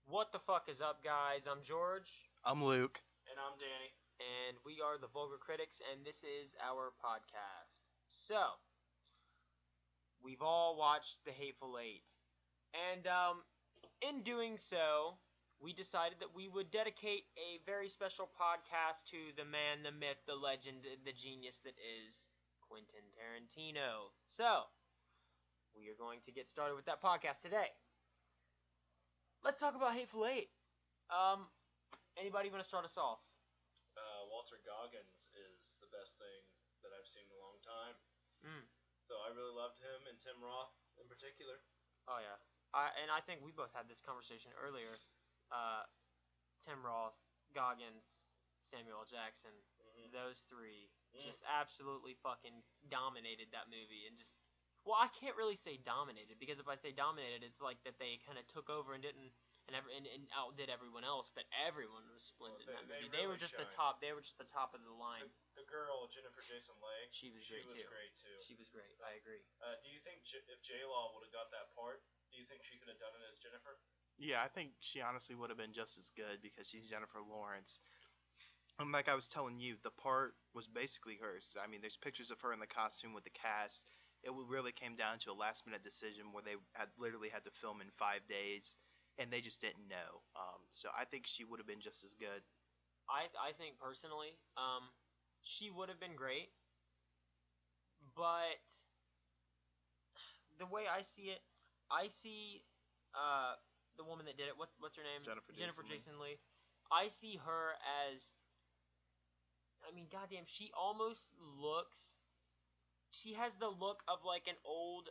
What the fuck is up, guys? I'm George. I'm Luke. And I'm Danny. And we are the Vulgar Critics, and this is our podcast. So, we've all watched The Hateful Eight. And, in doing so, we decided that we would dedicate a very special podcast to the man, the myth, the legend, the genius that is Quentin Tarantino. So, we are going to get started with that podcast today. Let's talk about Hateful Eight. Anybody want to start us off? Walter Goggins is the best thing that I've seen in a long time. Mm. So I really loved him, and Tim Roth in particular. Oh yeah, I think we both had this conversation earlier. Tim Roth, Goggins, Samuel L. Jackson, those three just absolutely fucking dominated that movie, and just, well, I can't really say dominated, because if I say dominated, it's like that they kind of took over and didn't. And outdid everyone else, but everyone was splendid in that movie. They were just the top. They were just the top of the line. The girl, Jennifer Jason Leigh. She was great too. She was great. I agree. Do you think if J-Law would have got that part, do you think she could have done it as Jennifer? Yeah, I think she honestly would have been just as good because she's Jennifer Lawrence. And like I was telling you, the part was basically hers. I mean, there's pictures of her in the costume with the cast. It really came down to a last-minute decision where they literally had to film in 5 days. And they just didn't know. So I think she would have been just as good. I think personally, she would have been great. But the way I see it, I see the woman that did it. What's her name? Jennifer Jason Leigh. I see her as, I mean, goddamn, she almost looks. She has the look of like an old,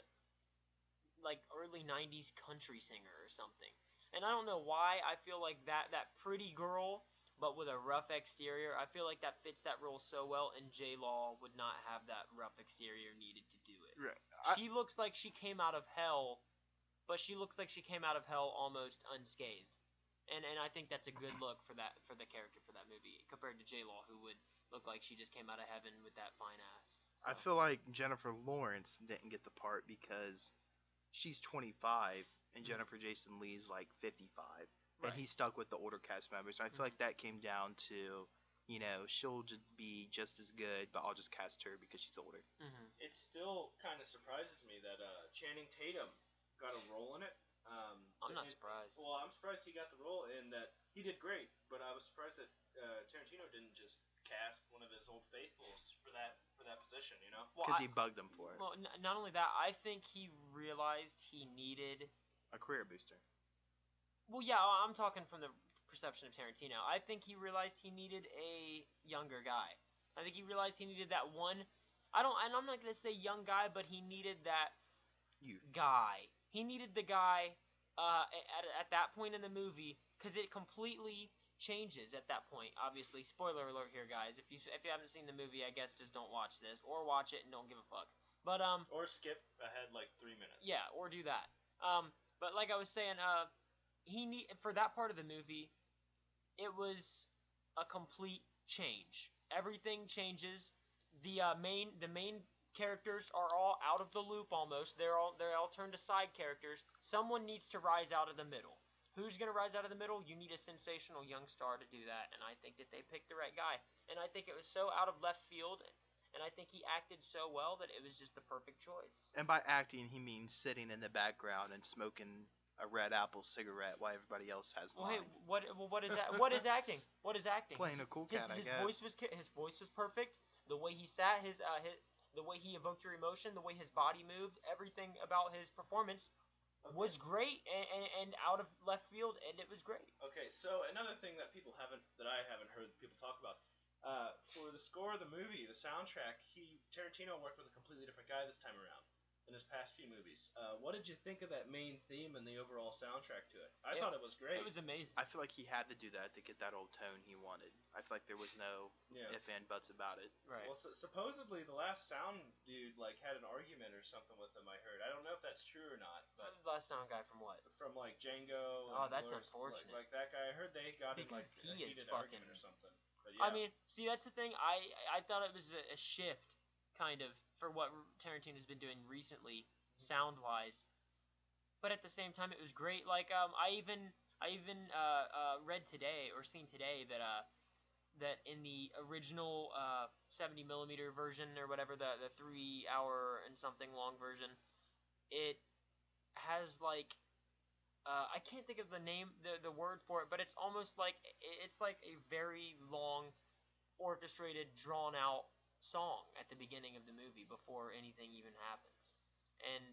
like early '90s country singer or something. And I don't know why I feel like that pretty girl, but with a rough exterior, I feel like that fits that role so well, and J-Law would not have that rough exterior needed to do it. Right. She looks like she came out of hell, but she looks like she came out of hell almost unscathed. And I think that's a good look for the character for that movie, compared to J-Law, who would look like she just came out of heaven with that fine ass. So. I feel like Jennifer Lawrence didn't get the part because she's 25 and Jennifer Jason Leigh's like 55, and he stuck with the older cast members. And I feel like that came down to, she'll just be just as good, but I'll just cast her because she's older. Mm-hmm. It still kind of surprises me that Channing Tatum got a role in it. I'm not surprised. Well, I'm surprised he got the role in that. He did great, but I was surprised that Tarantino didn't just cast one of his old faithfuls for that position. Because he bugged him for it. Well, not only that, I think he realized he needed a career booster. Well, yeah, I'm talking from the perception of Tarantino. I think he realized he needed a younger guy. I think he realized he needed that one. And I'm not gonna say young guy, but he needed that youth guy. He needed the guy at that point in the movie, because it completely changes at that point. Obviously, spoiler alert here, guys. If you haven't seen the movie, I guess just don't watch this, or watch it and don't give a fuck. But or skip ahead like 3 minutes. Yeah, or do that. But like I was saying, for that part of the movie, it was a complete change. Everything changes. The main characters are all out of the loop almost. They're all turned to side characters. Someone needs to rise out of the middle. Who's gonna rise out of the middle? You need a sensational young star to do that, and I think that they picked the right guy. And I think it was so out of left field. And I think he acted so well that it was just the perfect choice. And by acting, he means sitting in the background and smoking a red apple cigarette while everybody else has lines. Hey, what is that? What is acting? What is acting? Playing a cool cat, I guess. His voice was perfect. The way he sat, the way he evoked your emotion, the way his body moved, everything about his performance was great and out of left field, and it was great. Okay, so another thing that I haven't heard people talk about. For the score of the movie, the soundtrack, Tarantino worked with a completely different guy this time around in his past few movies. What did you think of that main theme and the overall soundtrack to it? I thought it was great. It was amazing. I feel like he had to do that to get that old tone he wanted. I feel like there was no if and buts about it. Right. Well, supposedly the last sound dude had an argument or something with him. I heard. I don't know if that's true or not. But the last sound guy from what? From Django. Oh, that's unfortunate. Like that guy. I heard they got in a heated argument or something. Yeah. I mean, see, that's the thing. I thought it was a shift, kind of, for what Tarantino's been doing recently, sound-wise. But at the same time, it was great. Like, I I even read today or seen today that that in the original 70 millimeter version or whatever, the 3 hour and something long version, it has like I can't think of the name, the word for it, but it's almost like it's like a very long, orchestrated, drawn out song at the beginning of the movie before anything even happens. And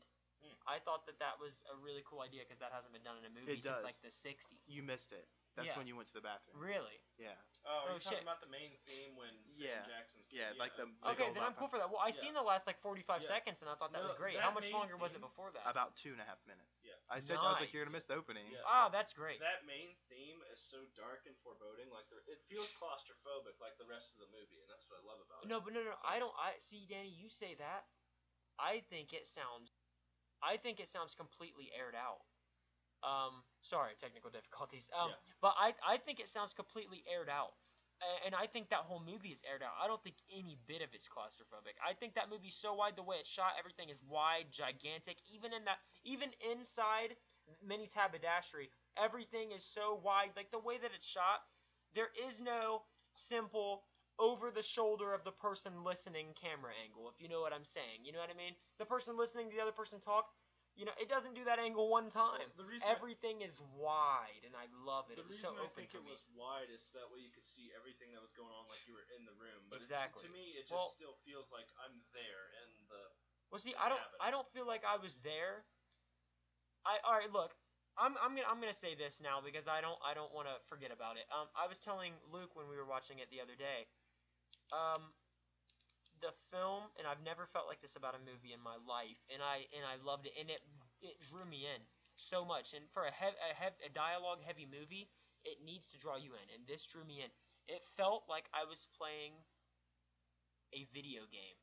I thought that was a really cool idea because that hasn't been done in a movie It since does. like the 60s. You missed it. That's Yeah. when you went to the bathroom. Really? Yeah. Oh, Oh, you're shit. talking about the main theme when Yeah. Sam Jackson's Yeah, kid, like the Okay, big then old I'm cool for that. Well, I Yeah. seen the last like 45 Yeah. seconds and I thought that No, was great. that How much main longer was it theme- before that? About 2.5 minutes. Yeah. I was like, you're Nice. gonna miss the opening. Yeah. Ah, that's great. That main theme is so dark and foreboding, like it feels claustrophobic, like the rest of the movie, and that's what I love about it. No, but no, So- I don't. I see, Danny. You say that. I think it sounds completely aired out. Sorry, technical difficulties. Yeah. But I think it sounds completely aired out, and I think that whole movie is aired out. I don't think any bit of it's claustrophobic. I think that movie's so wide, the way it's shot, everything is wide, gigantic. Even inside Minnie's haberdashery, everything is so wide. Like the way that it's shot, there is no simple over the shoulder of the person listening camera angle, if you know what I'm saying. You know what I mean? The person listening to the other person talk, it doesn't do that angle one time. The reason Everything is wide, and I love it. The It was reason so I open think for it me. was wide is that way you could see everything that was going on, like you were in the room. But Exactly. To me, it just Well- still feels like I'm there in the. Well, see, I don't feel like I was there. All right, look, I'm gonna say this now because I don't want to forget about it. I was telling Luke when we were watching it the other day. The film, and I've never felt like this about a movie in my life, and I loved it, and it drew me in so much. And for a dialogue heavy movie, it needs to draw you in, and this drew me in. It felt like I was playing a video game.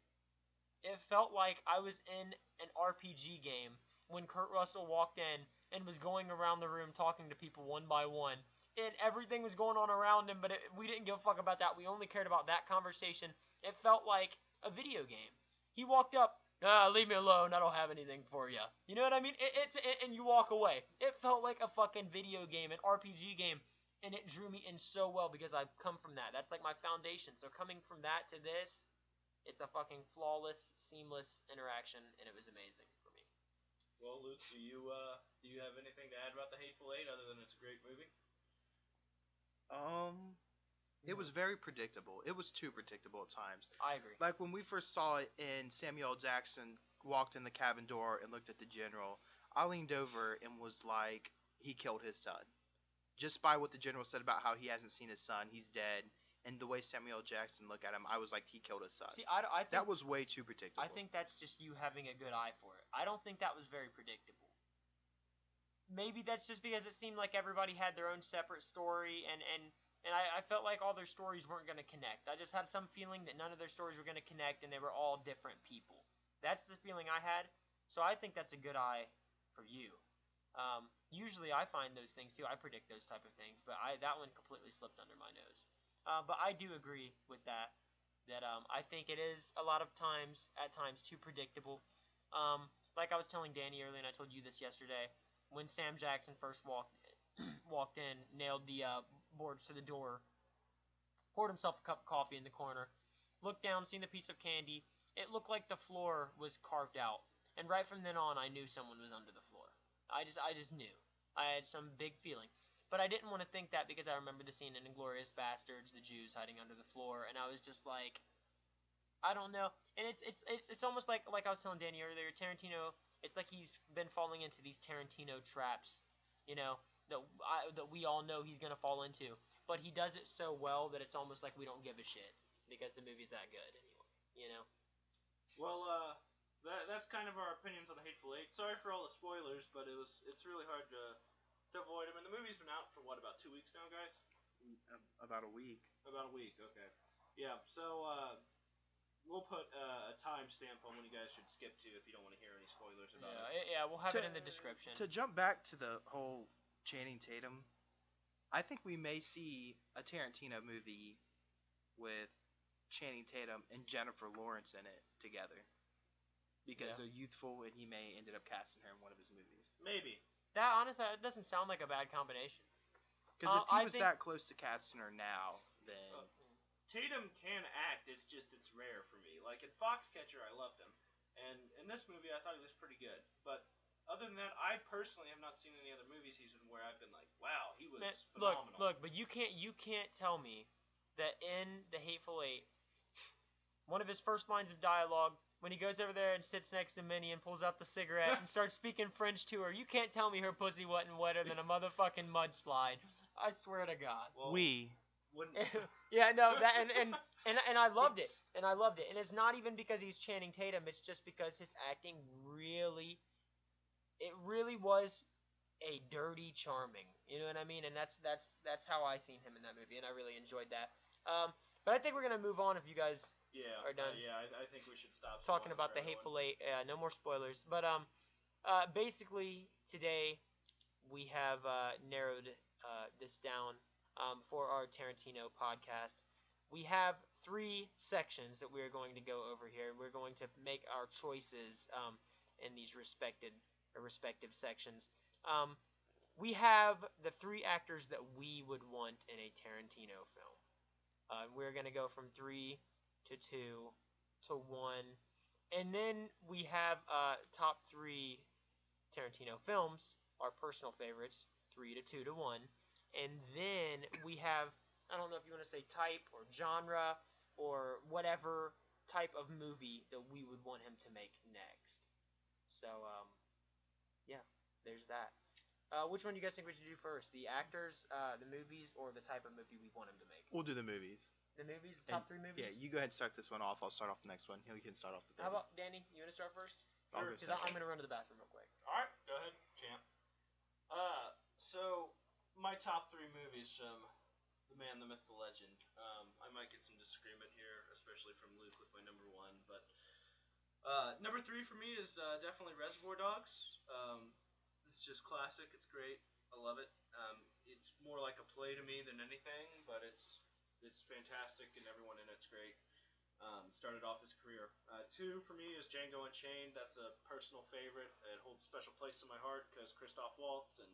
It felt like I was in an RPG game when Kurt Russell walked in and was going around the room talking to people one by one. And everything was going on around him, but we didn't give a fuck about that. We only cared about that conversation. It felt like a video game. He walked up, leave me alone, I don't have anything for you. You know what I mean? And you walk away. It felt like a fucking video game, an RPG game, and it drew me in so well because I've come from that. That's like my foundation. So coming from that to this, it's a fucking flawless, seamless interaction, and it was amazing for me. Well, Luke, do you have anything to add about the Hateful Eight other than it's a great movie? It was very predictable. It was too predictable at times. I agree. Like when we first saw it and Samuel L. Jackson walked in the cabin door and looked at the general, I leaned over and was like, he killed his son. Just by what the general said about how he hasn't seen his son, he's dead, and the way Samuel L. Jackson looked at him, I was like, he killed his son. See, I think That was way too predictable. I think that's just you having a good eye for it. I don't think that was very predictable. Maybe that's just because it seemed like everybody had their own separate story, and I felt like all their stories weren't going to connect. I just had some feeling that none of their stories were going to connect, and they were all different people. That's the feeling I had, so I think that's a good eye for you. Usually I find those things too. I predict those type of things, but that one completely slipped under my nose. But I do agree with that I think it is a lot of times, at times, too predictable. Like I was telling Danny earlier, and I told you this yesterday, when Sam Jackson first walked in, nailed the boards to the door, poured himself a cup of coffee in the corner, looked down, seen the piece of candy. It looked like the floor was carved out, and right from then on, I knew someone was under the floor. I just knew. I had some big feeling. But I didn't want to think that because I remember the scene in Inglourious Bastards, the Jews hiding under the floor, and I was just like, I don't know. And it's almost like I was telling Danny earlier, Tarantino, it's like he's been falling into these Tarantino traps, that we all know he's going to fall into. But he does it so well that it's almost like we don't give a shit because the movie's that good anyway, Well, that's kind of our opinions on the Hateful Eight. Sorry for all the spoilers, but it's really hard to avoid them. And the movie's been out for about 2 weeks now, guys? About a week. About a week, okay. Yeah, so we'll put a timestamp on when you guys should skip to if you don't want to hear any spoilers about it. Yeah, we'll have it in the description. To jump back to the whole Channing Tatum, I think we may see a Tarantino movie with Channing Tatum and Jennifer Lawrence in it together. Because they're youthful, and he may ended up casting her in one of his movies. Maybe. That honestly, it doesn't sound like a bad combination. Because if he I was think that close to casting her now, then Tatum can act. It's just it's rare for me. Like in Foxcatcher, I loved him, and in this movie, I thought he was pretty good. But other than that, I personally have not seen any other movies he's in where I've been like, wow, he was phenomenal. look, but you can't tell me that in The Hateful Eight, one of his first lines of dialogue, when he goes over there and sits next to Minnie and pulls out the cigarette and starts speaking French to her, you can't tell me her pussy wasn't wetter than a motherfucking mudslide. I swear to God. Well, wouldn't. Yeah, no, that and I loved it, and it's not even because he's Channing Tatum. It's just because his acting really was a dirty charming. You know what I mean? And that's how I seen him in that movie, and I really enjoyed that. But I think we're gonna move on if you guys are done. I think we should stop talking about the Hateful Eight. No more spoilers. But basically today we have narrowed this down for our Tarantino podcast. We have 3 sections that we are going to go over here. We're going to make our choices in these respective sections. We have the 3 actors that we would want in a Tarantino film. We're going to go from 3 to 2 to 1. And then we have top 3 Tarantino films, our personal favorites, 3 to 2 to 1. And then we have, I don't know if you want to say type or genre or whatever type of movie that we would want him to make next. So, yeah, there's that. Which one do you guys think we should do first? The actors, the movies, or the type of movie we want him to make? we'll do the movies. The movies, the top 3 movies? Yeah, you go ahead and start this one off. I'll start off the next one. You can start off the third. How about Danny? You want to start first? I'll go Because second. I'm going to run to the bathroom real quick. All right, go ahead, champ. So my top 3 movies from the man, the myth, the legend. I might get some disagreement here, especially from Luke with my number 1, but number 3 for me is definitely Reservoir Dogs. It's just classic. It's great. I love it. It's more like a play to me than anything, but it's fantastic and everyone in it's great. Started off his career. 2 for me is Django Unchained. That's a personal favorite. It holds a special place in my heart because Christoph Waltz and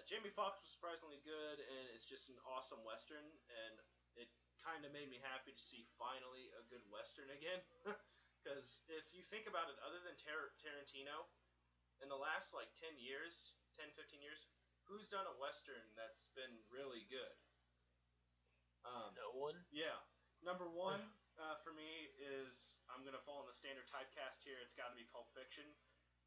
Jamie Foxx was surprisingly good, and it's just an awesome Western, and it kind of made me happy to see finally a good Western again. Because if you think about it, other than Tarantino, in the last like 10 years, 15 years, who's done a Western that's been really good? No one? Yeah. Number 1 for me is, I'm going to fall in the standard typecast here, it's got to be Pulp Fiction.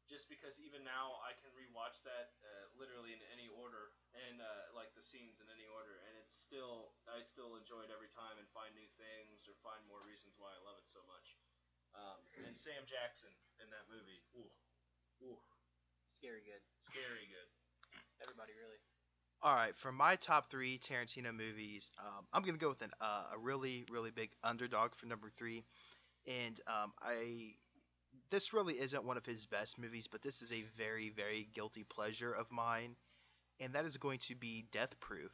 Just because even now I can rewatch that literally in any order, and like the scenes in any order, and I still enjoy it every time and find new things or find more reasons why I love it so much. And Sam Jackson in that movie, ooh, Scary good. Everybody, really. All right, for my top 3 Tarantino movies, I'm gonna go with a really, really big underdog for number 3, and this really isn't one of his best movies, but this is a very, very guilty pleasure of mine, and that is going to be Death Proof.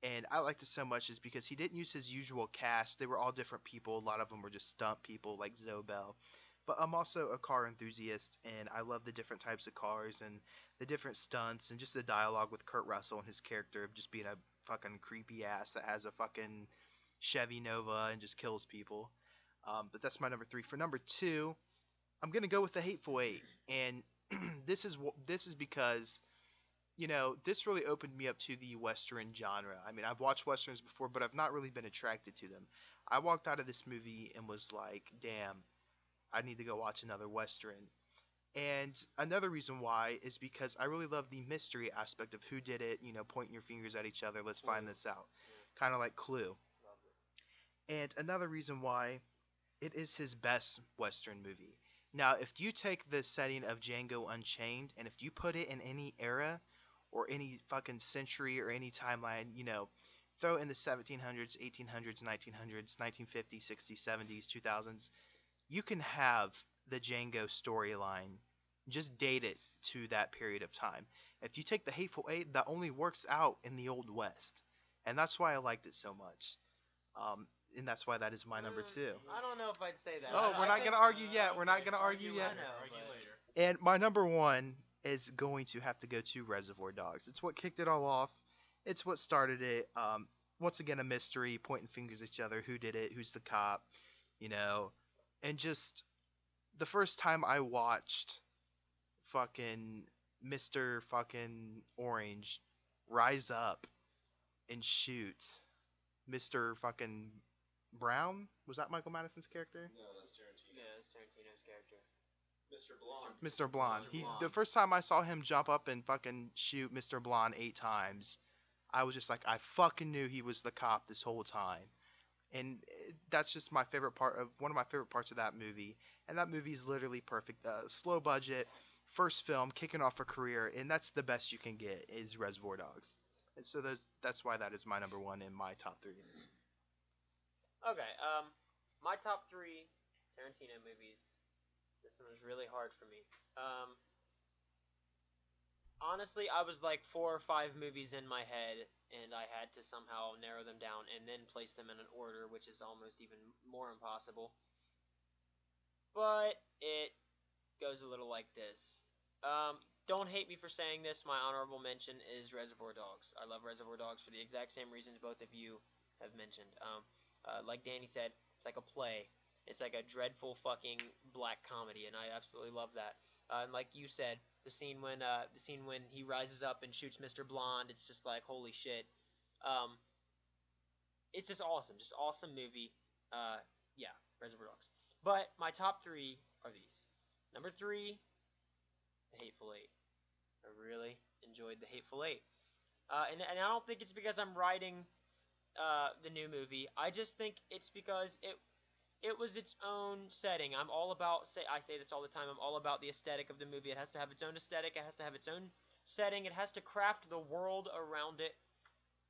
And I like this so much is because he didn't use his usual cast. They were all different people. A lot of them were just stunt people like Zobel. But I'm also a car enthusiast, and I love the different types of cars and the different stunts and just the dialogue with Kurt Russell and his character of just being a fucking creepy ass that has a fucking Chevy Nova and just kills people. But that's my number 3. For number 2, I'm gonna go with the Hateful Eight, and this is because, this really opened me up to the Western genre. I mean, I've watched Westerns before, but I've not really been attracted to them. I walked out of this movie and was like, damn, I need to go watch another Western. And another reason why is because I really love the mystery aspect of who did it, pointing your fingers at each other, let's find this out. Kind of like Clue. And another reason why, it is his best Western movie. Now, if you take the setting of Django Unchained, and if you put it in any era, or any fucking century, or any timeline, throw in the 1700s, 1800s, 1900s, 1950s, 60s, 70s, 2000s, you can have the Django storyline, just date it to that period of time. If you take the Hateful Eight, that only works out in the Old West. And that's why I liked it so much. And that's why that is my number 2. I don't know if I'd say that. Oh, we're not going to argue yet. We're not going to argue yet. Argue later. And my number 1 is going to have to go to Reservoir Dogs. It's what kicked it all off. It's what started it. Once again, a mystery, pointing fingers at each other. Who did it? Who's the cop? You know, and just the first time I watched fucking Mr. fucking Orange rise up and shoot Mr. fucking Brown. Was that Michael Madison's character? No, that's Tarantino. Yeah, it's Tarantino's character. Mr. Blonde. Mr. Blonde. Mr. Blonde. The first time I saw him jump up and fucking shoot Mr. Blonde 8 times, I was just like, I fucking knew he was the cop this whole time. And that's just my favorite part of one of my favorite parts of that movie. And that movie is literally perfect. Slow budget, first film, kicking off a career, and that's the best you can get is Reservoir Dogs. And so that's why that is my number one in my top 3. Okay, my top 3 Tarantino movies. This one was really hard for me. Honestly, I was like 4 or 5 movies in my head, and I had to somehow narrow them down and then place them in an order, which is almost even more impossible. But it goes a little like this. Don't hate me for saying this. My honorable mention is Reservoir Dogs. I love Reservoir Dogs for the exact same reasons both of you have mentioned. Like Danny said, it's like a play. It's like a dreadful fucking black comedy, and I absolutely love that. And like you said, the scene when he rises up and shoots Mr. Blonde, it's just like holy shit. It's just awesome, just awesome movie. Yeah, Reservoir Dogs. But my top 3 are these. Number 3, The Hateful Eight. I really enjoyed The Hateful Eight, and I don't think it's because I'm writing the new movie. I just think it's because it was its own setting. I'm all about I say this all the time. I'm all about the aesthetic of the movie. It has to have its own aesthetic. It has to have its own setting. It has to craft the world around it.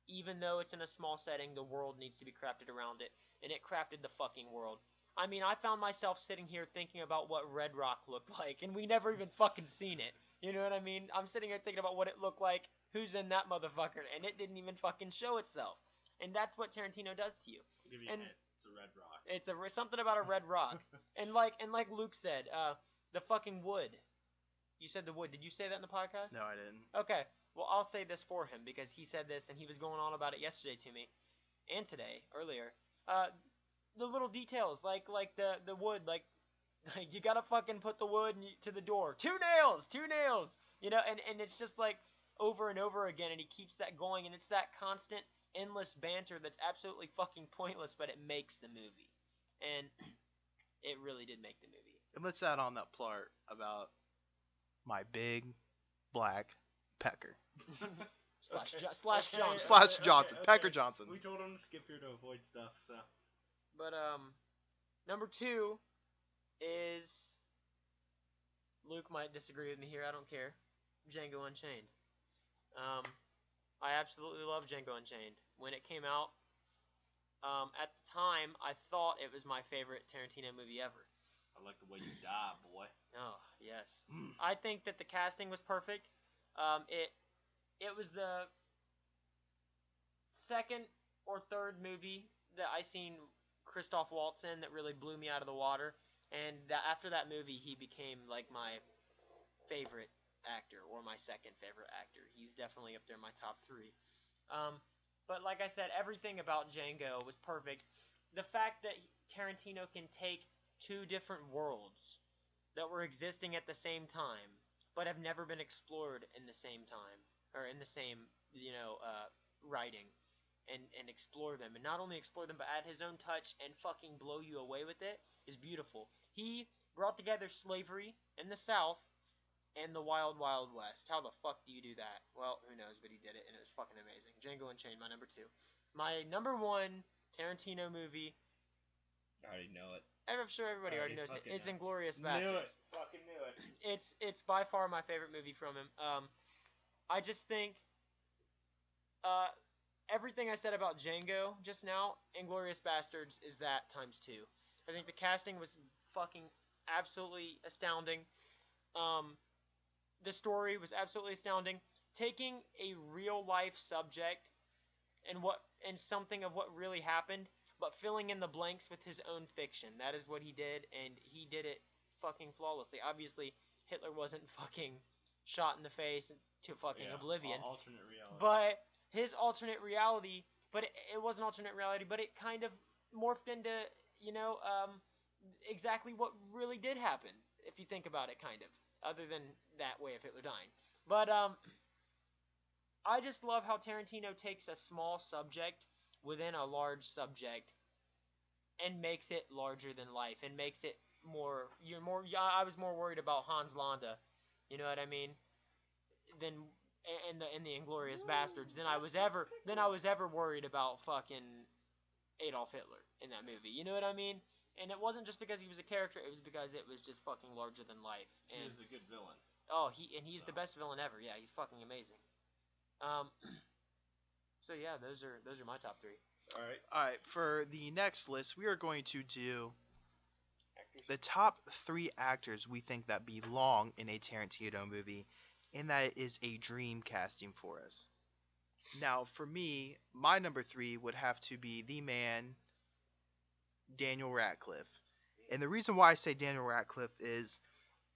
Even though it's in a small setting, the world needs to be crafted around it, and it crafted the fucking world. I mean, I found myself sitting here thinking about what Red Rock looked like, and we never even fucking seen it. You know what I mean? I'm sitting here thinking about what it looked like, who's in that motherfucker, and it didn't even fucking show itself. And that's what Tarantino does to you. I'll give you And a hint. It's a red rock. it's something about a red rock. and like Luke said, the fucking wood. You said the wood. Did you say that in the podcast? No, I didn't. Okay. Well, I'll say this for him because he said this and he was going on about it yesterday to me, and today earlier. The little details like the wood, like you gotta fucking put the wood to the door. 2 nails. You know, and it's just like over and over again, and he keeps that going, and it's that constant, endless banter that's absolutely fucking pointless, but it makes the movie, and it really did make the movie. And let's add on that part about my big black pecker. Slash Okay. Johnson. Slash Johnson. Pecker Johnson. We told him to skip here to avoid stuff, so. But number 2 is Luke might disagree with me here. I don't care. Django Unchained. I absolutely love Django Unchained. When it came out, at the time, I thought it was my favorite Tarantino movie ever. I like the way you die, boy. Oh, yes. I think that the casting was perfect. It was the second or third movie that I seen Christoph Waltz in that really blew me out of the water. And after that movie, he became like my favorite actor, or my second favorite actor. He's definitely up there in my top 3. But like I said, everything about Django was perfect. The fact that Tarantino can take 2 different worlds that were existing at the same time, but have never been explored in the same time, or in the same, writing, and explore them. And not only explore them, but add his own touch and fucking blow you away with it is beautiful. He brought together slavery in the South and the Wild Wild West. How the fuck do you do that? Well, who knows, but he did it, and it was fucking amazing. Django Unchained, my number 2. My number 1 Tarantino movie, I already know it. I'm sure everybody already knows it, is Inglourious Basterds. Fucking knew it. It's by far my favorite movie from him. I just think everything I said about Django just now, Inglourious Basterds is that times 2. I think the casting was fucking absolutely astounding. The story was absolutely astounding. Taking a real life subject and something of what really happened, but filling in the blanks with his own fiction. That is what he did, and he did it fucking flawlessly. Obviously, Hitler wasn't fucking shot in the face to fucking oblivion. Alternate reality. his alternate reality, but it was an alternate reality, but it kind of morphed into, exactly what really did happen, if you think about it, kind of. Other than that way of Hitler dying. But, I just love how Tarantino takes a small subject within a large subject and makes it larger than life and makes it more. I was more worried about Hans Landa, you know what I mean, than in the Inglorious Bastards than I was ever worried about fucking Adolf Hitler in that movie. You know what I mean? And it wasn't just because he was a character; it was because it was just fucking larger than life. And He was a good villain. oh, he's the best villain ever. Yeah, he's fucking amazing. So yeah, those are my top three. All right. All right, for the next list, we are going to do Actors. the top 3 actors we think that belong in a Tarantino movie, and that is a dream casting for us. Now, for me, my number 3 would have to be the man, Daniel Radcliffe. And the reason why I say Daniel Radcliffe is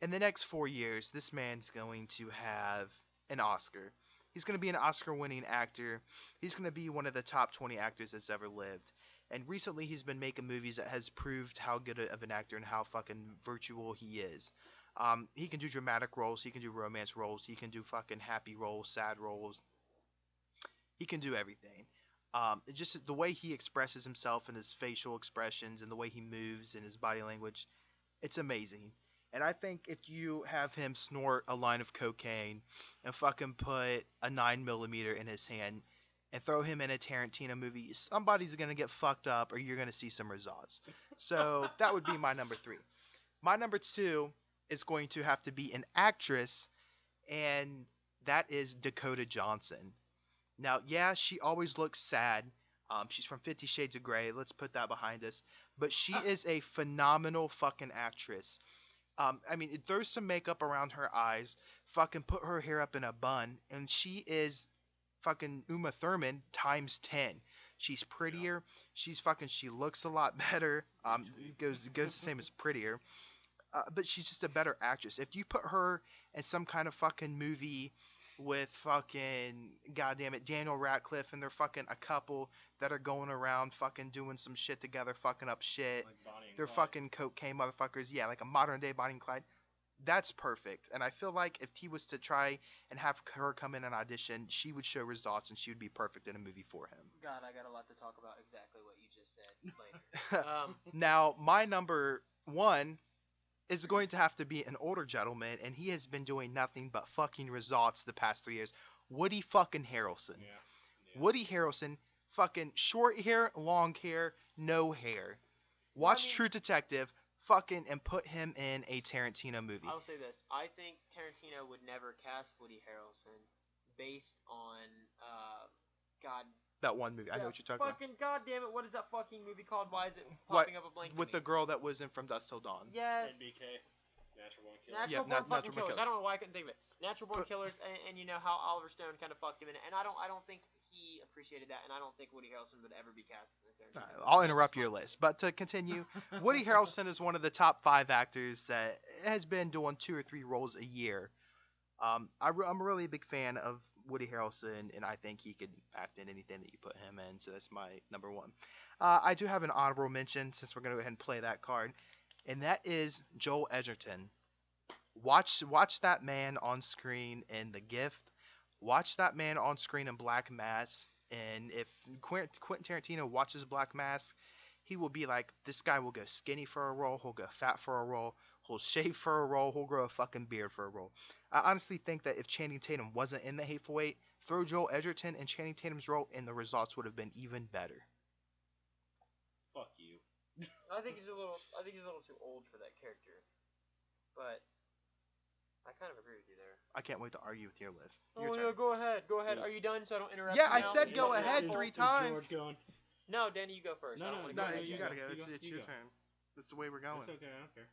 in the next 4 years, this man's going to have an Oscar. He's going to be an Oscar winning actor. He's going to be one of the top 20 actors that's ever lived. And recently he's been making movies that has proved how good of an actor and how fucking virtual he is. He can do dramatic roles. He can do romance roles. He can do fucking happy roles, sad roles. He can do everything. Just the way he expresses himself and his facial expressions and the way he moves and his body language, it's amazing. And I think if you have him snort a line of cocaine and fucking put a 9mm in his hand and throw him in a Tarantino movie, somebody's going to get fucked up or you're going to see some results. So that would be my number 3. My number 2 is going to have to be an actress, and that is Dakota Johnson. Now, yeah, she always looks sad. She's from 50 Shades of Grey. Let's put that behind us. But she is a phenomenal fucking actress. Throw some makeup around her eyes, fucking put her hair up in a bun, and she is fucking Uma Thurman times 10. She's prettier. She looks a lot better. It goes the same as prettier. But she's just a better actress. If you put her in some kind of fucking movie with fucking, goddamn it, Daniel Radcliffe, and they're fucking a couple that are going around fucking doing some shit together, fucking up shit. Like Bonnie and They're Clyde. fucking cocaine motherfuckers. Yeah, like a modern day Bonnie and Clyde. That's perfect. And I feel like if he was to try and have her come in and audition, she would show results and she would be perfect in a movie for him. God, I got a lot to talk about exactly what you just said later. Now, my number 1 is going to have to be an older gentleman, and he has been doing nothing but fucking results the past 3 years. Woody fucking Harrelson. Yeah. Woody Harrelson, fucking short hair, long hair, no hair. Watch True Detective, fucking, and put him in a Tarantino movie. I'll say this. I think Tarantino would never cast Woody Harrelson based on, God. That one movie. I know what you're talking about. Fucking goddamn it! What is that fucking movie called? Why is it popping up a blank? With the girl that was in From Dusk Till Dawn. Yes. NBK. Natural Born Killers. Natural Yeah, Born Natural fucking Born Killers. Killers. I don't know why I couldn't think of it. Natural Born Killers, and you know how Oliver Stone kind of fucked him in it, and I don't think he appreciated that, and I don't think Woody Harrelson would ever be cast in the Tarantino. Alright, I'll interrupt your list, but to continue, Woody Harrelson is one of the top 5 actors that has been doing 2 or 3 roles a year. I'm really a big fan of Woody Harrelson, and I think he could act in anything that you put him in, so that's my number 1. I do have an honorable mention, since we're going to go ahead and play that card, and that is Joel Edgerton. Watch that man on screen in The Gift. Watch that man on screen in Black Mass, and if Quentin Tarantino watches Black Mass, he will be like, this guy will go skinny for a role, he'll go fat for a role, he'll shave for a role, he'll grow a fucking beard for a role. I honestly think that if Channing Tatum wasn't in The Hateful Eight, throw Joel Edgerton in Channing Tatum's role and the results would have been even better. Fuck you. I think he's a little too old for that character, but I kind of agree with you there. I can't wait to argue with your list. Oh Your yeah, turn. go ahead. See. Are you done so I don't interrupt Yeah, you I now? said You go don't ahead interrupt? 3 Is times. George going? No, Danny, you go first. No, I don't no, wanna No, go you gotta go. You It's go. your turn. That's the way we're going. It's okay, I don't care.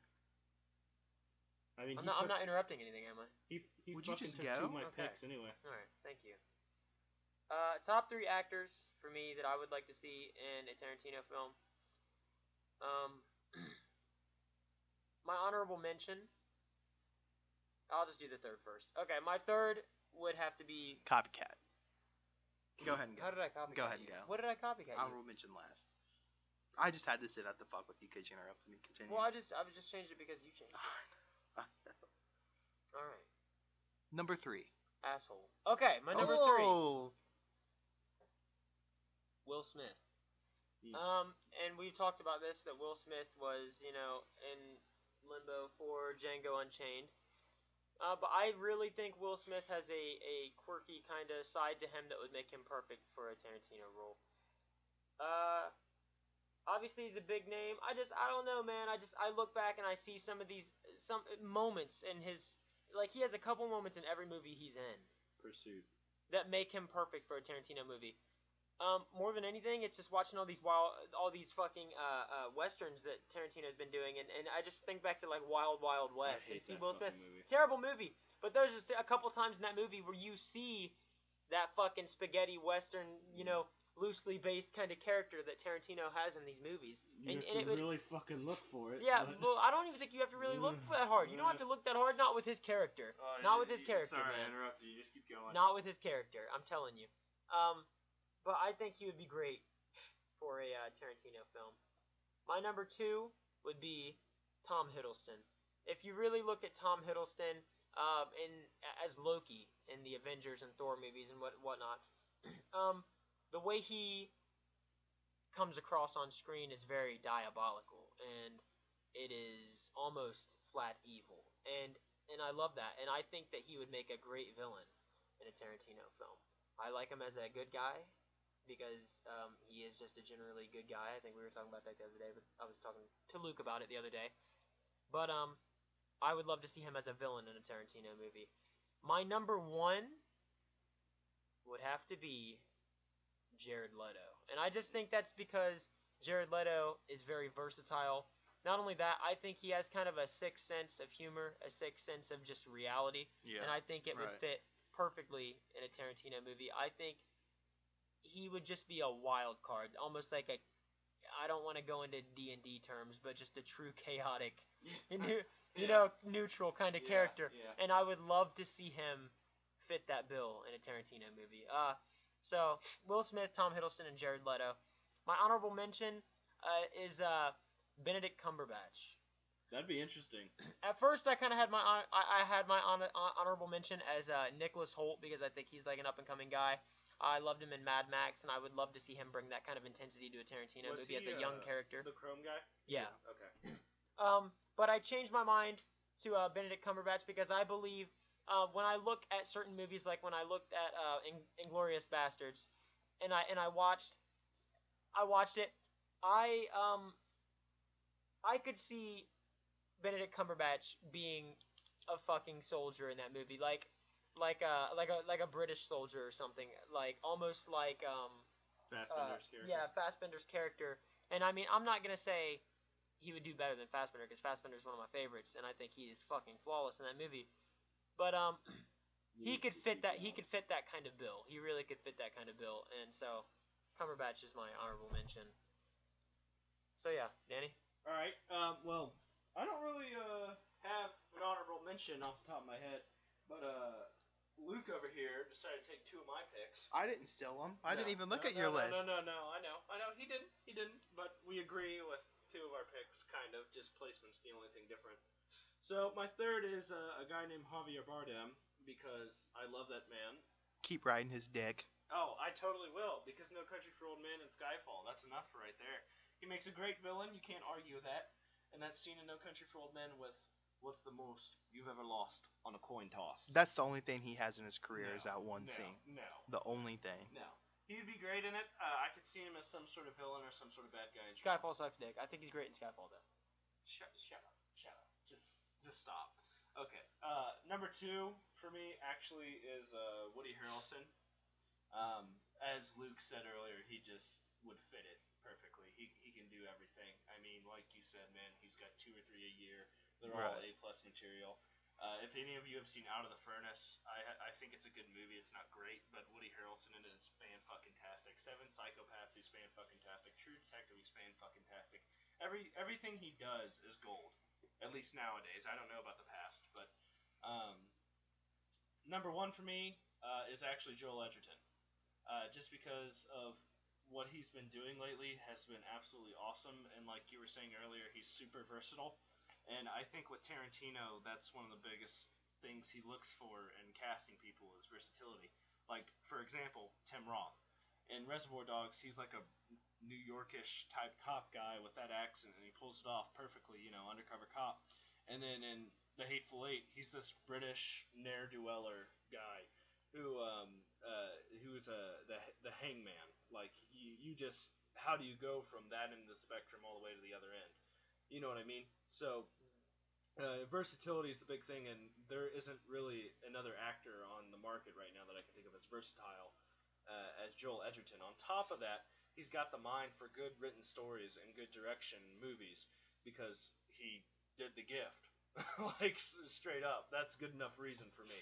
I mean, I'm not interrupting anything, am I? He Would you fucking just took go? 2 of my Okay. picks anyway. All right, thank you. Top 3 actors for me that I would like to see in a Tarantino film. My honorable mention. I'll just do the third first. Okay, my third would have to be. Copycat. Go Go ahead and go. How did I copycat Go ahead you? and go. What did I copycat you? Honorable mention last. I just had to say that to fuck with you because you interrupted me. Continue. Well, I was just changed it because you changed it. All right. Number 3. Asshole. Okay, my number 3. Will Smith. And we talked about this, that Will Smith was, in limbo for Django Unchained. But I really think Will Smith has a quirky kind of side to him that would make him perfect for a Tarantino role. Obviously he's a big name. I don't know, man. I look back and I see some moments in his, like, he has a couple moments in every movie he's in. Pursuit. That make him perfect for a Tarantino movie. More than anything, it's just watching all these fucking westerns that Tarantino's been doing, and I just think back to like Wild Wild West and see Will Smith. Movie. Terrible movie, but there's just a couple times in that movie where you see that fucking spaghetti western, loosely based kind of character that Tarantino has in these movies. You have to really fucking look for it. Yeah, well, I don't even think you have to really look that hard. You don't have to look that hard, not with his character. Not with his character, Sorry, man. I interrupted you. Just keep going. Not with his character, I'm telling you. But I think he would be great for a Tarantino film. My number 2 would be Tom Hiddleston. If you really look at Tom Hiddleston as Loki in the Avengers and Thor movies and whatnot, the way he comes across on screen is very diabolical, and it is almost flat evil. And I love that, and I think that he would make a great villain in a Tarantino film. I like him as a good guy, because he is just a generally good guy. I think we were talking about that the other day, but I was talking to Luke about it the other day. But I would love to see him as a villain in a Tarantino movie. My number 1 would have to be Jared Leto. And I just think that's because Jared Leto is very versatile. Not only that, I think he has kind of a sixth sense of humor, a sixth sense of just reality. Yeah, and I think it would fit perfectly in a Tarantino movie. I think he would just be a wild card, almost like I don't want to go into D&D terms, but just a true chaotic, neutral kind of character. Yeah. And I would love to see him fit that bill in a Tarantino movie. So Will Smith, Tom Hiddleston, and Jared Leto. My honorable mention is Benedict Cumberbatch. That'd be interesting. At first, I kind of had my honorable mention as Nicholas Hoult, because I think he's like an up and coming guy. I loved him in Mad Max, and I would love to see him bring that kind of intensity to a Tarantino movie as a young character. The Chrome guy? Yeah. Okay. But I changed my mind to Benedict Cumberbatch because I believe when I look at certain movies, like when I looked at Inglourious Basterds, and I watched it, I could see Benedict Cumberbatch being a fucking soldier in that movie, like a British soldier or something, like almost like Fassbender's character. Yeah, Fassbender's character. And I mean, I'm not gonna say he would do better than Fassbender, because Fassbender's one of my favorites, and I think he is fucking flawless in that movie. But he could fit that. He could fit that kind of bill. He really could fit that kind of bill. And so Cumberbatch is my honorable mention. So yeah, Danny. All right. Well, I don't really have an honorable mention off the top of my head, but Luke over here decided to take 2 of my picks. I didn't steal them. I didn't even look at your list. No. I know. He didn't. But we agree with 2 of our picks, kind of. Just placement's the only thing different. So my third is a guy named Javier Bardem, because I love that man. Keep riding his dick. Oh, I totally will, because No Country for Old Men and Skyfall, that's enough right there. He makes a great villain. You can't argue with that. And that scene in No Country for Old Men with what's the most you've ever lost on a coin toss. That's the only thing he has in his career is that one scene. No. The only thing. No. He'd be great in it. I could see him as some sort of villain or some sort of bad guy. Skyfall sucks dick. I think he's great in Skyfall, though. Shut up. Just stop. Okay. Number 2 for me actually is Woody Harrelson. As Luke said earlier, he just would fit it perfectly. He can do everything. I mean, like you said, man, he's got 2 or 3 a year. They're all A+ material. If any of you have seen Out of the Furnace, I think it's a good movie. It's not great, but Woody Harrelson in it is fan-fucking-tastic. 7 Psychopaths, he's fan-fucking-tastic. True Detective, he's fan-fucking-tastic. Everything he does is gold, at least nowadays. I don't know about the past, but number 1 for me is actually Joel Edgerton. just because of what he's been doing lately has been absolutely awesome. And like you were saying earlier, he's super versatile. And I think with Tarantino, that's one of the biggest things he looks for in casting people is versatility. Like, for example, Tim Roth. In Reservoir Dogs, he's like a New Yorkish type cop guy with that accent, and he pulls it off perfectly, undercover cop. And then in The Hateful Eight, he's this British ne'er-do-weller guy who's the hangman. Like you just how do you go from that end of the spectrum all the way to the other end? You know what I mean? So versatility is the big thing, and there isn't really another actor on the market right now that I can think of as versatile as Joel Edgerton. On top of that, he's got the mind for good written stories and good direction movies because he did The Gift. Like straight up, that's good enough reason for me.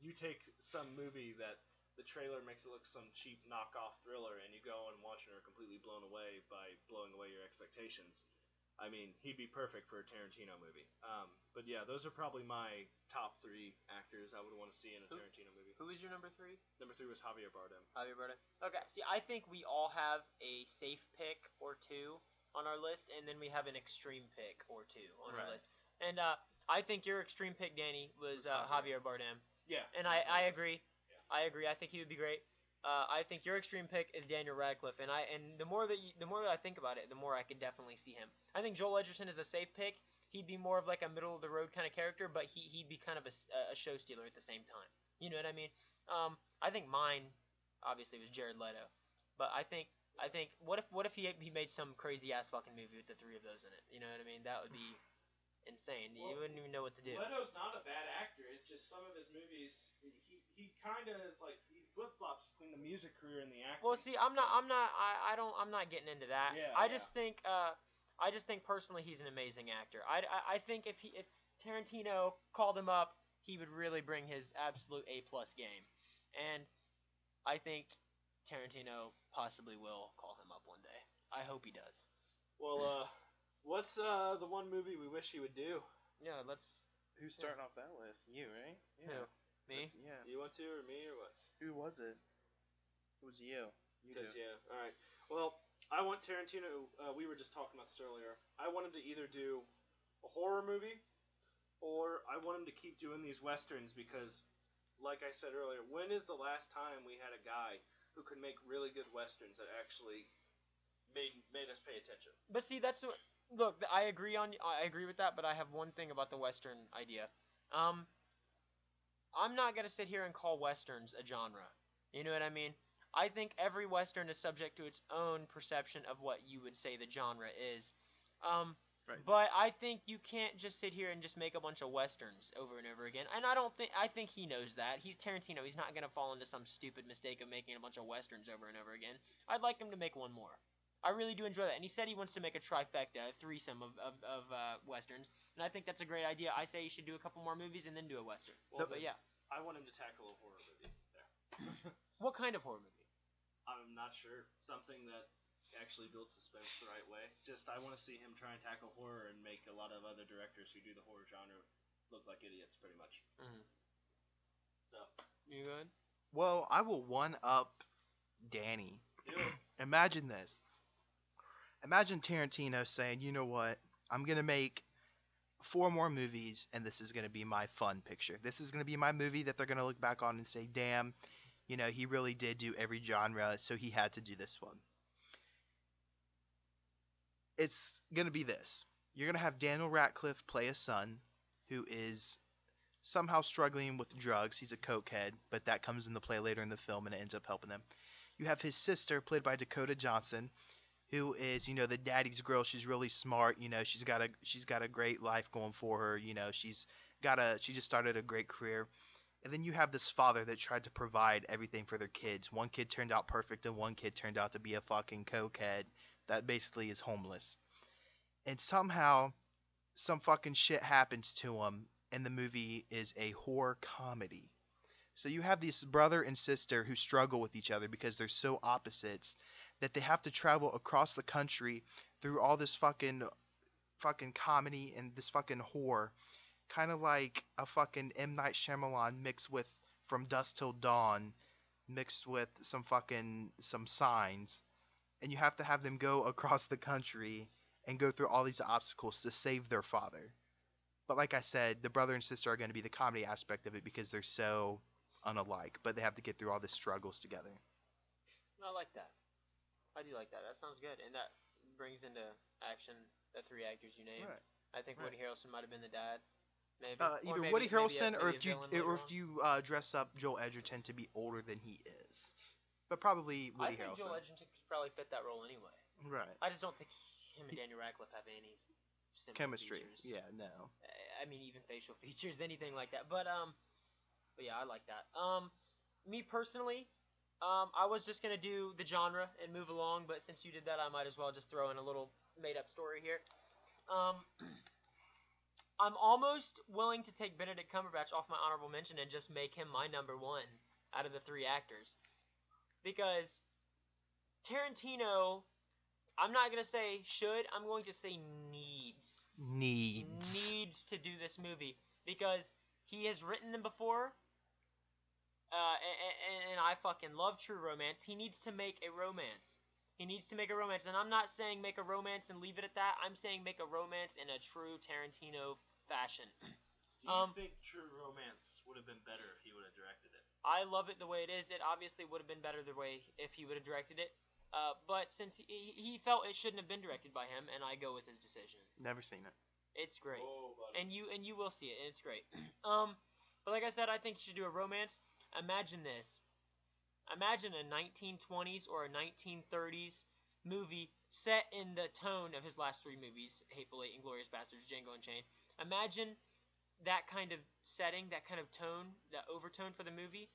You take some movie that the trailer makes it look some cheap knockoff thriller, and you go and watch it and are completely blown away by blowing away your expectations. I mean, he'd be perfect for a Tarantino movie. But yeah, those are probably my top 3 actors I would want to see in a Tarantino movie. Who is your number 3? Number 3 was Javier Bardem. Javier Bardem. Okay, see, I think we all have a safe pick or 2 on our list, and then we have an extreme pick or 2 on our list. And I think your extreme pick, Danny, was Javier Bardem. Yeah. And I agree. Yeah. I agree. I think he would be great. I think your extreme pick is Daniel Radcliffe, and the more that I think about it, the more I could definitely see him. I think Joel Edgerton is a safe pick. He'd be more of like a middle of the road kind of character, but he'd be kind of a show stealer at the same time. You know what I mean? I think mine obviously was Jared Leto, but I think what if he made some crazy ass fucking movie with the 3 of those in it? You know what I mean? That would be insane. Well, you wouldn't even know what to do. Leto's not a bad actor. It's just some of his movies, he kind of is like he flip flops between the music career and the acting. Well, see, I'm not getting into that. Yeah, I just think personally he's an amazing actor. I think if Tarantino called him up, he would really bring his absolute A+ game, and I think Tarantino possibly will call him up one day. I hope he does. Well, what's the one movie we wish he would do? Yeah, let's. Who's starting off that list? You, right? Yeah. Who? Me? Yeah. You want to, or me, or what? Who was it? It was you. Yeah. All right. Well, I want Tarantino. We were just talking about this earlier. I want him to either do a horror movie, or I want him to keep doing these westerns because, like I said earlier, when is the last time we had a guy who could make really good westerns that actually made us pay attention? But see, look. I agree with that, but I have one thing about the western idea. I'm not gonna sit here and call westerns a genre. You know what I mean? I think every western is subject to its own perception of what you would say the genre is. Right. But I think you can't just sit here and just make a bunch of westerns over and over again. And I think he knows that. He's Tarantino. He's not gonna fall into some stupid mistake of making a bunch of westerns over and over again. I'd like him to make one more. I really do enjoy that. And he said he wants to make a trifecta, a threesome of westerns. And I think that's a great idea. I say he should do a couple more movies and then do a western. Well, but yeah. I want him to tackle a horror movie there. What kind of horror movie? I'm not sure. Something that actually builds suspense the right way. Just I want to see him try and tackle horror and make a lot of other directors who do the horror genre look like idiots, pretty much. Mm-hmm. So. You good? Well, I will one up Danny. Do it. Imagine this. Imagine Tarantino saying, you know what, I'm going to make 4 more movies, and this is going to be my fun picture. This is going to be my movie that they're going to look back on and say, damn, he really did do every genre, so he had to do this one. It's going to be this. You're going to have Daniel Radcliffe play a son who is somehow struggling with drugs. He's a cokehead, but that comes into play later in the film, and it ends up helping him. You have his sister, played by Dakota Johnson, who is, the daddy's girl. She's really smart. She's got a great life going for her. She just started a great career. And then you have this father that tried to provide everything for their kids. One kid turned out perfect, and one kid turned out to be a fucking cokehead that basically is homeless. And somehow, some fucking shit happens to him, and the movie is a horror comedy. So you have this brother and sister who struggle with each other because they're so opposites that they have to travel across the country through all this fucking comedy and this fucking horror, kind of like a fucking M. Night Shyamalan mixed with From Dusk Till Dawn, mixed with some signs, and you have to have them go across the country and go through all these obstacles to save their father. But like I said, the brother and sister are going to be the comedy aspect of it because they're so unalike, but they have to get through all the struggles together. I like that. I do like that. That sounds good, and that brings into action the three actors you named. Right. I think Right. Woody Harrelson might have been the dad. Maybe. Either maybe, Woody maybe Harrelson or maybe a villain or later if on. you dress up Joel Edgerton to be older than he is, but probably I Woody think Harrelson. Joel Edgerton could probably fit that role anyway. Right. I just don't think him and Daniel Radcliffe have any similar Chemistry. features. Yeah. No. I mean, even facial features, anything like that. But yeah, I like that. Me personally, I was just gonna do the genre and move along, but since you did that, I might as well just throw in a little made-up story here. Um, I'm almost willing to take Benedict Cumberbatch off my honorable mention and just make him my number one out of the three actors, because Tarantino, I'm not gonna say should, I'm going to say needs to do this movie because he has written them before. And I fucking love true romance. He needs to make a romance. He needs to make a romance, and I'm not saying make a romance and leave it at that. I'm saying make a romance in a true Tarantino fashion. Do you think True Romance would have been better if he would have directed it? I love it the way it is. It obviously would have been better the way if he would have directed it. But since he felt it shouldn't have been directed by him, and I go with his decision. Never seen it. It's great, Oh, buddy. and you will see it, and it's great. But like I said, I think you should do a romance. Imagine this. Imagine a 1920s or a 1930s movie set in the tone of his last three movies, Hateful Eight, Inglourious Basterds, Django Unchained. Imagine that kind of setting, that kind of tone, that overtone for the movie.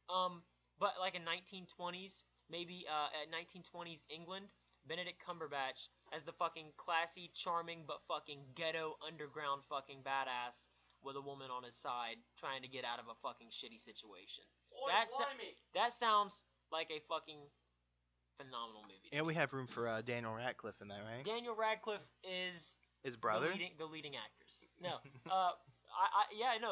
But like a 1920s, maybe at 1920s England, Benedict Cumberbatch as the fucking classy, charming, but fucking ghetto underground fucking badass with a woman on his side trying to get out of a fucking shitty situation. That sounds like a fucking phenomenal movie. And we have room for Daniel Radcliffe in that, right? Daniel Radcliffe is His brother. the leading actors. No,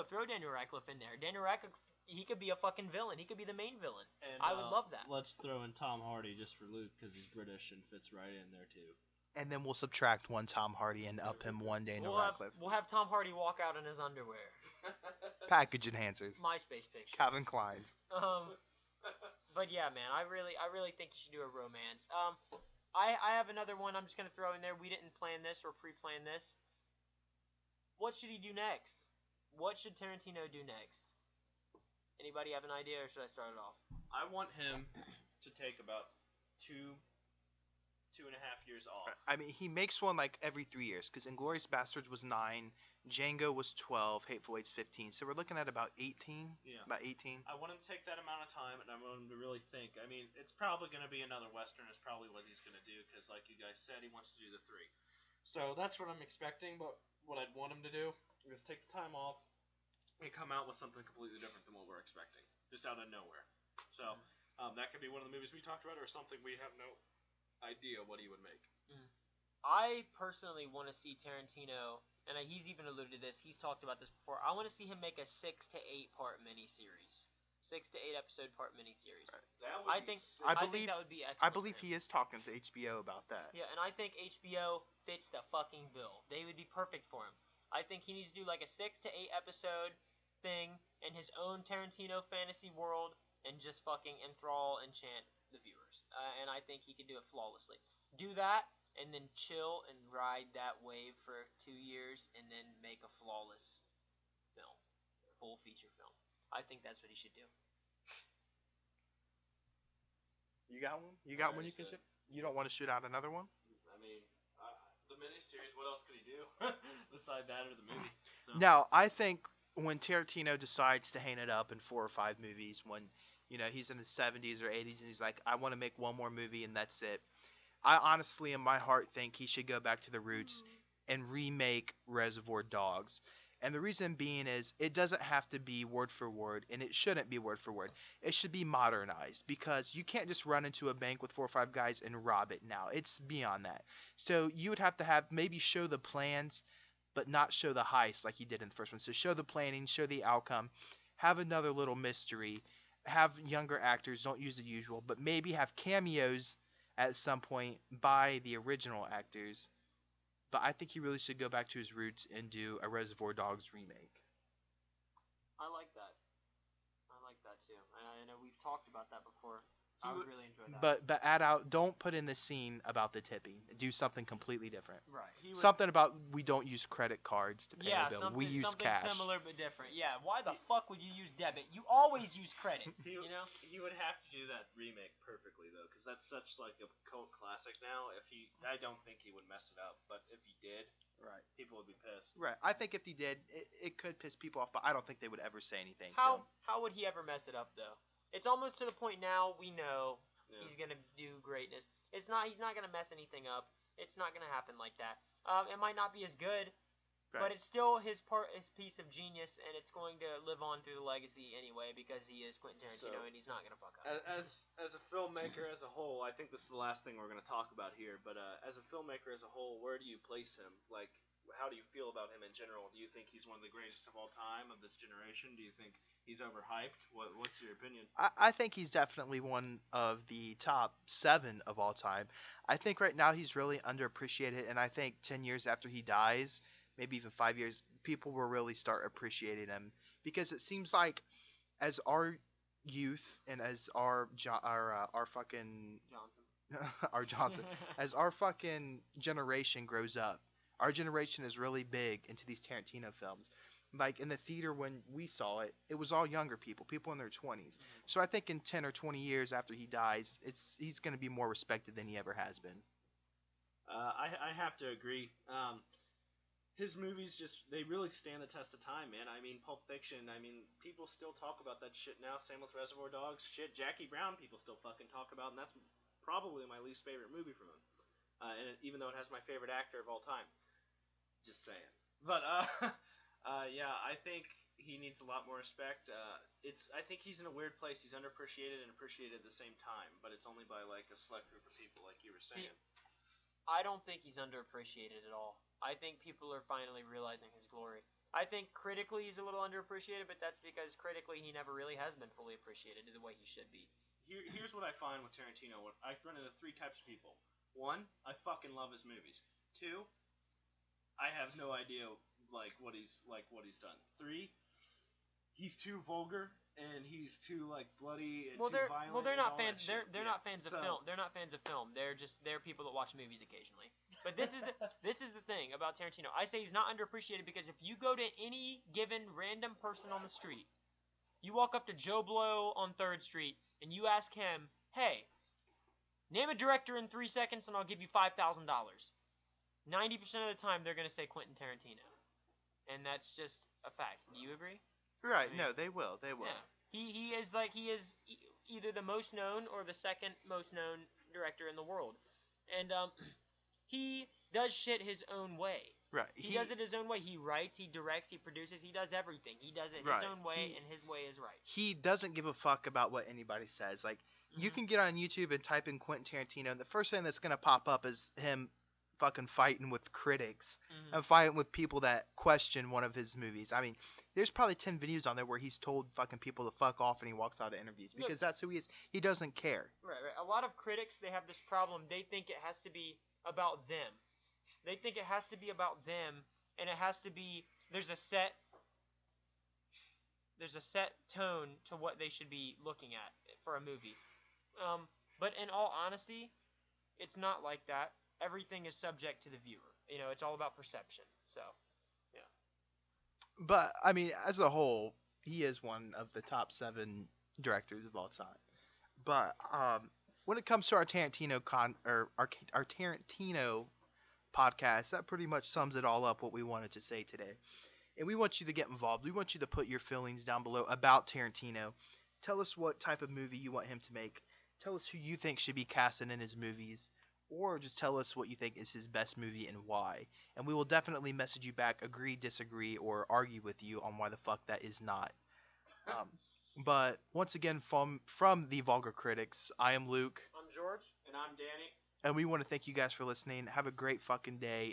throw Daniel Radcliffe in there. Daniel Radcliffe, he could be a fucking villain. He could be the main villain. And, I would love that. Let's throw in Tom Hardy just for Luke because he's British and fits right in there too. And then we'll subtract one Tom Hardy and up him one Daniel Radcliffe. We'll have Tom Hardy walk out in his underwear. Package enhancers. MySpace picture. Calvin Klein's. But yeah, man, I really think you should do a romance. I have another one I'm just gonna throw in there. We didn't plan this or pre-plan this. What should he do next? What should Tarantino do next? Anybody have an idea, or should I start it off? I want him to take about 2.5 years off. I mean, he makes one like every 3 years, because Inglourious Basterds was 9, Django was 12, Hateful Eight's 15. So we're looking at about 18. Yeah. About 18. I want him to take that amount of time, and I want him to really think. I mean, it's probably going to be another Western. Is probably what he's going to do, because like you guys said, he wants to do the 3. So that's what I'm expecting, but what I'd want him to do is take the time off and come out with something completely different than what we're expecting, just out of nowhere. So that could be one of the movies we talked about, or something we have no idea what he would make. I personally want to see Tarantino, and he's even alluded to this. He's talked about this before. I want to see him make a 6 to 8 part miniseries, 6 to 8 episode part miniseries. That would I be think sick. I think believe- that would be excellent. I believe for him. he is talking to HBO about that. Yeah, and I think HBO fits the fucking bill. They would be perfect for him. I think he needs to do like a 6 to 8 episode thing in his own Tarantino fantasy world and just fucking enthrall, enchant the viewers. And I think he could do it flawlessly. Do that, and then chill and ride that wave for 2 years, and then make a flawless film, full feature film. I think that's what he should do. You got one? You got one you can Alright, shoot? You don't want to shoot out another one? I mean, the miniseries. What else could he do besides that or the movie? So. Now, I think when Tarantino decides to hang it up in 4 or 5 movies, when he's in the 70s or 80s and he's like, I want to make one more movie and that's it. I honestly, in my heart, think he should go back to the roots and remake Reservoir Dogs. And the reason being is it doesn't have to be word for word, and it shouldn't be word for word. It should be modernized, because you can't just run into a bank with 4 or 5 guys and rob it now. It's beyond that. So you would have to maybe show the plans, but not show the heist like he did in the first one. So show the planning, show the outcome, have another little mystery, have younger actors, don't use the usual, but maybe have cameos at some point by the original actors. But I think he really should go back to his roots and do a Reservoir Dogs remake. I like that. I like that too. I know we've talked about that before. I would really enjoy that. But add out, don't put in the scene about the tipping. Do something completely different. Right. Something about we don't use credit cards to pay our bill. We use something cash. similar but different. Yeah. Why the fuck would you use debit? You always use credit. He would have to do that remake perfectly though, because that's such like a cult classic now. I don't think he would mess it up, but if he did, right, people would be pissed. Right. I think if he did, it could piss people off, but I don't think they would ever say anything. How would he ever mess it up though? It's almost to the point now we know he's gonna do greatness. He's not gonna mess anything up. It's not gonna happen like that. It might not be as good, but it's still his piece of genius, and it's going to live on through the legacy anyway because he is Quentin Tarantino, and he's not gonna fuck up. As a filmmaker as a whole, I think this is the last thing we're gonna talk about here. But as a filmmaker as a whole, where do you place him? Like, how do you feel about him in general? Do you think he's one of the greatest of all time of this generation? Do you think he's overhyped? What's your opinion? I think he's definitely one of the top 7 of all time. I think right now he's really underappreciated, and I think 10 years after he dies, maybe even 5 years, people will really start appreciating him because it seems like as our youth and as our fucking Johnson. our Johnson, as our fucking generation grows up, our generation is really big into these Tarantino films. Like in the theater when we saw it, it was all younger people in their 20s. So I think in 10 or 20 years after he dies, he's going to be more respected than he ever has been. I have to agree. His movies they really stand the test of time, man. I mean, Pulp Fiction, people still talk about that shit now. Same with Reservoir Dogs. Shit, Jackie Brown people still fucking talk about, and that's probably my least favorite movie from him. Even though it has my favorite actor of all time. Just saying. But, yeah, I think he needs a lot more respect. I think he's in a weird place. He's underappreciated and appreciated at the same time, but it's only by like a select group of people, like you were saying. I don't think he's underappreciated at all. I think people are finally realizing his glory. I think critically he's a little underappreciated, but that's because critically he never really has been fully appreciated the way he should be. Here's what I find with Tarantino. I run into 3 types of people. 1, I fucking love his movies. 2, I have no idea what he's done. 3, he's too vulgar and he's too bloody and too violent. Well, they're not fans. They're not fans of film. They're not fans of film. They're people that watch movies occasionally. But this is the thing about Tarantino. I say he's not underappreciated because if you go to any given random person on the street, you walk up to Joe Blow on 3rd Street and you ask him, "Hey, name a director in 3 seconds and I'll give you $5,000." 90% of the time they're going to say Quentin Tarantino. And that's just a fact. Do you agree? Right. No, they will. They will. Yeah. He is either the most known or the second most known director in the world. And he does shit his own way. Right. He does it his own way. He writes, he directs, he produces, he does everything. He does it his own way, and his way is right. He doesn't give a fuck about what anybody says. Like, you can get on YouTube and type in Quentin Tarantino, and the first thing that's going to pop up is him fucking fighting with critics and fighting with people that question one of his movies. I mean, there's probably 10 videos on there where he's told fucking people to fuck off and he walks out of interviews because that's who he is. He doesn't care. Right. A lot of critics, they have this problem. They think it has to be about them. They think it has to be about them, and it has to be there's a set tone to what they should be looking at for a movie. But in all honesty, it's not like that. Everything is subject to the viewer. You know, it's all about perception. So, yeah. But I mean, as a whole, he is one of the top 7 directors of all time. But when it comes to our Tarantino our Tarantino podcast, that pretty much sums it all up. What we wanted to say today, and we want you to get involved. We want you to put your feelings down below about Tarantino. Tell us what type of movie you want him to make. Tell us who you think should be casted in his movies. Or just tell us what you think is his best movie and why. And we will definitely message you back, agree, disagree, or argue with you on why the fuck that is not. But once again, from the Vulgar Critics, I am Luke. I'm George. And I'm Danny. And we want to thank you guys for listening. Have a great fucking day.